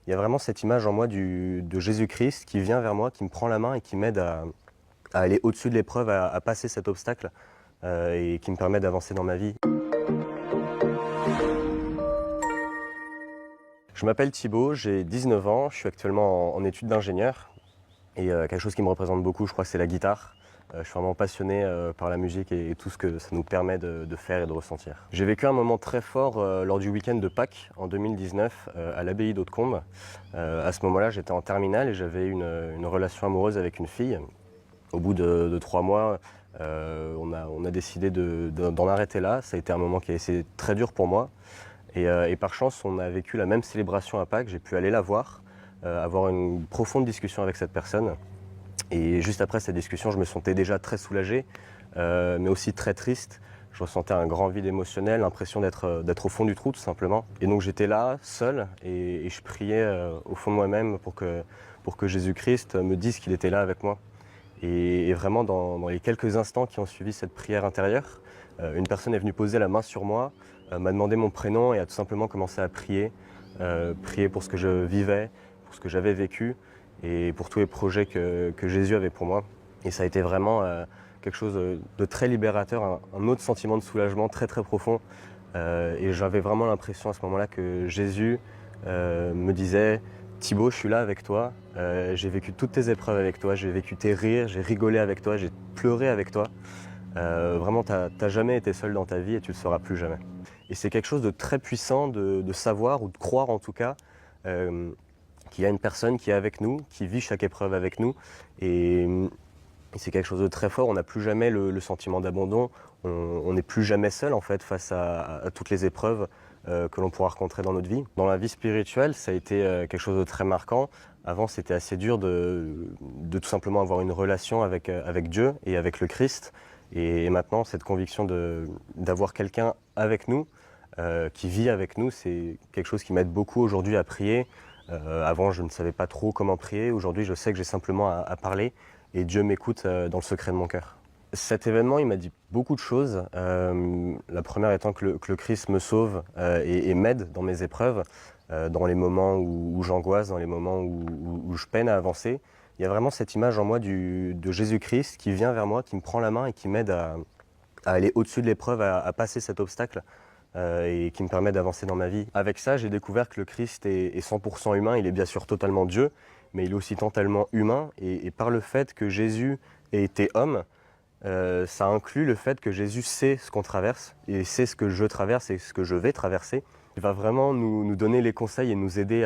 Il y a vraiment cette image en moi de Jésus-Christ qui vient vers moi, qui me prend la main et qui m'aide à aller au-dessus de l'épreuve, à passer cet obstacle et qui me permet d'avancer dans ma vie. Je m'appelle Thibaut, j'ai 19 ans, je suis actuellement en études d'ingénieur et quelque chose qui me représente beaucoup, je crois que c'est la guitare. Je suis vraiment passionné par la musique et tout ce que ça nous permet de faire et de ressentir. J'ai vécu un moment très fort lors du week-end de Pâques en 2019 à l'abbaye d'Hautecombe. À ce moment-là, j'étais en terminale et j'avais une relation amoureuse avec une fille. Au bout de 3 mois, on a décidé d'en arrêter là. Ça a été un moment qui a été très dur pour moi. Et par chance, on a vécu la même célébration à Pâques. J'ai pu aller la voir, avoir une profonde discussion avec cette personne. Et juste après cette discussion, je me sentais déjà très soulagé, mais aussi très triste. Je ressentais un grand vide émotionnel, l'impression d'être au fond du trou tout simplement. Et donc j'étais là, seul, et je priais au fond de moi-même pour que Jésus-Christ me dise qu'il était là avec moi. Et vraiment, dans les quelques instants qui ont suivi cette prière intérieure, une personne est venue poser la main sur moi, m'a demandé mon prénom et a tout simplement commencé à prier. Prier pour ce que je vivais, pour ce que j'avais vécu et pour tous les projets que Jésus avait pour moi. Et ça a été vraiment quelque chose de très libérateur, un autre sentiment de soulagement très très profond. Et j'avais vraiment l'impression à ce moment-là que Jésus me disait: Thibaut, je suis là avec toi, j'ai vécu toutes tes épreuves avec toi, j'ai vécu tes rires, j'ai rigolé avec toi, j'ai pleuré avec toi. Vraiment, t'as jamais été seul dans ta vie et tu le seras plus jamais. Et c'est quelque chose de très puissant de savoir, ou de croire en tout cas, qu'il y a une personne qui est avec nous, qui vit chaque épreuve avec nous. Et c'est quelque chose de très fort, on n'a plus jamais le sentiment d'abandon, on n'est plus jamais seul en fait face à toutes les épreuves que l'on pourra rencontrer dans notre vie. Dans la vie spirituelle, ça a été quelque chose de très marquant. Avant, c'était assez dur de tout simplement avoir une relation avec Dieu et avec le Christ. Et maintenant, cette conviction d'avoir quelqu'un avec nous, qui vit avec nous, c'est quelque chose qui m'aide beaucoup aujourd'hui à prier. Avant, je ne savais pas trop comment prier. Aujourd'hui, je sais que j'ai simplement à parler et Dieu m'écoute dans le secret de mon cœur. Cet événement, il m'a dit beaucoup de choses. La première étant que le Christ me sauve et m'aide dans mes épreuves, dans les moments où j'angoisse, dans les moments où je peine à avancer. Il y a vraiment cette image en moi de Jésus-Christ qui vient vers moi, qui me prend la main et qui m'aide à aller au-dessus de l'épreuve, à passer cet obstacle et qui me permet d'avancer dans ma vie. Avec ça, j'ai découvert que le Christ est 100% humain. Il est bien sûr totalement Dieu, mais il est aussi totalement humain. Et par le fait que Jésus ait été homme, ça inclut le fait que Jésus sait ce qu'on traverse et sait ce que je traverse et ce que je vais traverser. Il va vraiment nous donner les conseils et nous aider